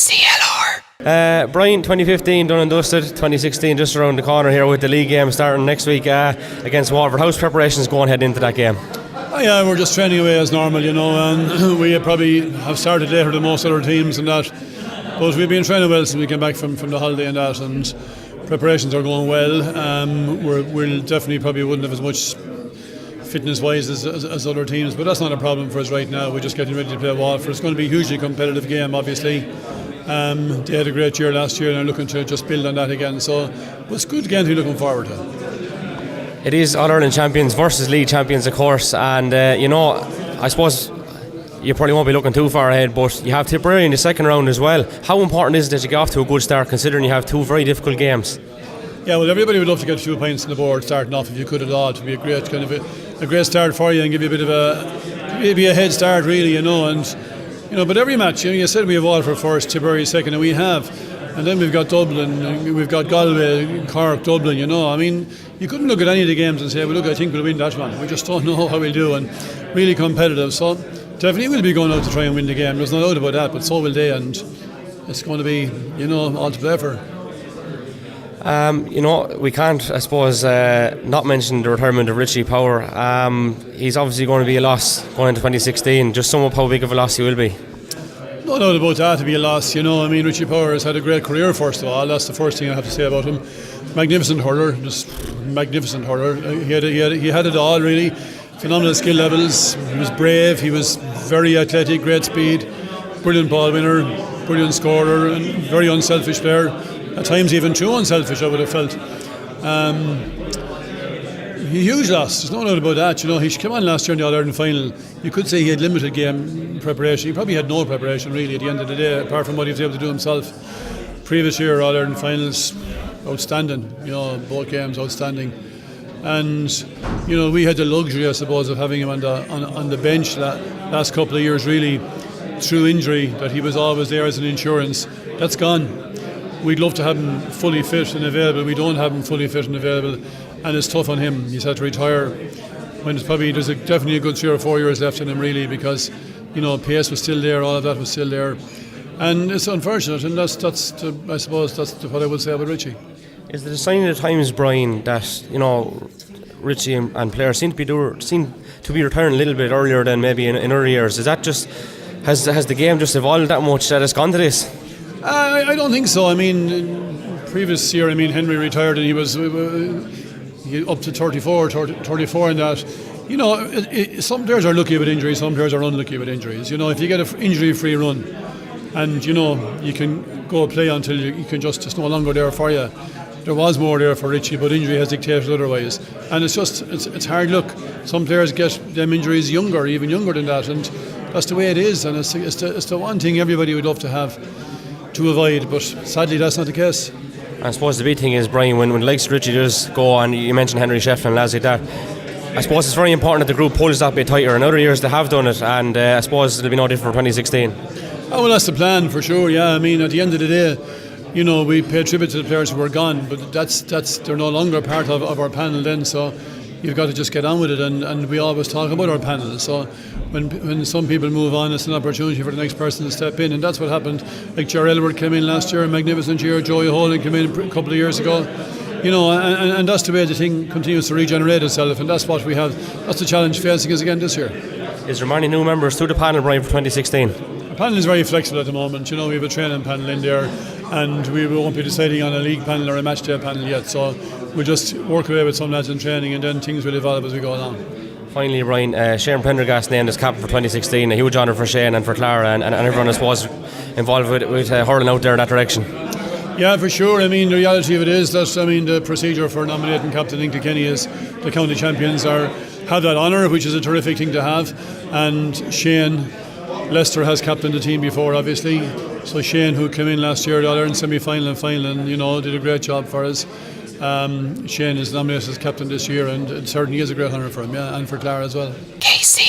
KCLR. Brian, 2015 done and dusted, 2016 just around the corner here with the league game starting next week against Waterford. How's preparations going heading into that game? Oh yeah, we're just training away as normal, and we probably have started later than most other teams and that. But we've been training well since we came back from the holiday and that, and preparations are going well. We'll definitely probably wouldn't have as much fitness-wise as other teams, but that's not a problem for us right now. We're just getting ready to play Waterford. It's going to be a hugely competitive game, obviously. They had a great year last year and are looking to just build on that again. So it's a good game to be looking forward to. It is All-Ireland champions versus league champions, of course, and I suppose you probably won't be looking too far ahead, but you have Tipperary in the second round as well. How important is it that you get off to a good start, considering you have two very difficult games? Yeah, well, everybody would love to get 2 points on the board starting off if you could at all. To be a great kind of a great start for you and give you a bit of a head start, really, But every match, you said we have Waterford first, Tipperary second, and we have. And then we've got Dublin, we've got Galway, Cork, Dublin, you couldn't look at any of the games and say, well, look, I think we'll win that one. We just don't know how we'll do, and really competitive. So definitely we'll be going out to try and win the game. There's no doubt about that, but so will they, and it's going to be, all to play for. We can't, I suppose, not mention the retirement of Richie Power. He's obviously going to be a loss going into 2016. Just sum up how big of a loss he will be. No doubt about that, to be a loss. Richie Power has had a great career, first of all. That's the first thing I have to say about him. Magnificent hurler, just magnificent hurler. He had it all, really. Phenomenal skill levels. He was brave. He was very athletic, great speed, brilliant ball winner, brilliant scorer, and very unselfish player. At times even too unselfish, I would have felt. Huge loss, there's no doubt about that. He came on last year in the All-Ireland final. You could say he had limited game preparation. He probably had no preparation, really, at the end of the day, apart from what he was able to do himself. Previous year All-Ireland finals, outstanding. Both games outstanding. And we had the luxury, I suppose, of having him on the bench last couple of years, really, through injury, that he was always there as an insurance. That's gone. We'd love to have him fully fit and available. We don't have him fully fit and available, and it's tough on him. He's had to retire when there's definitely a good 3 or 4 years left in him, really, because pace was still there, all of that was still there, and it's unfortunate. And that's I suppose that's what I would say about Richie. Is it a sign of the times, Brian, that Richie and players seem to be retiring a little bit earlier than maybe in other years? Is that just has the game just evolved that much that it's gone to this? I don't think so. Previous year, Henry retired and he was up to 34 in that. Some players are lucky with injuries, some players are unlucky with injuries. If you get an injury-free run and, you can go play until you can it's no longer there for you. There was more there for Richie, but injury has dictated otherwise. And it's hard luck. Some players get them injuries even younger than that, and that's the way it is. And it's the one thing everybody would love to have to avoid, but sadly that's not the case. I suppose the big thing is, Brian, when the likes of Richie does go, and you mentioned Henry Shefflin and lads like that, I suppose it's very important that the group pulls that bit tighter. In other years they have done it, and I suppose it'll be no different for 2016. Oh, well, that's the plan for sure, yeah. At the end of the day, we pay tribute to the players who are gone, but they're no longer part of our panel then, so you've got to just get on with it, and we always talk about our panel. So when some people move on, it's an opportunity for the next person to step in, and that's what happened. Like Ger Elwood came in last year, a magnificent year. Joey Holding came in a couple of years ago. And that's the way the thing continues to regenerate itself, and that's what we have. That's the challenge facing us again this year. Is there many new members to the panel, Brian, for 2016? The panel is very flexible at the moment. We have a training panel in there, and we won't be deciding on a league panel or a match day panel yet. So we'll just work away with some lads in training, and then things will evolve as we go along. Finally, Brian, Shane Prendergast named as captain for 2016. A huge honour for Shane and for Clara and everyone, I suppose, involved with hurling out there in that direction. Yeah, for sure. The reality of it is that the procedure for nominating captain in Kilkenny is the county champions have that honour, which is a terrific thing to have. And Shane, Leicester has captained the team before, obviously. So Shane, who came in last year, the All-Ireland semi-final and final, and did a great job for us. Shane is nominated as captain this year, and it certainly is a great honour for him, yeah, and for Clara as well. KC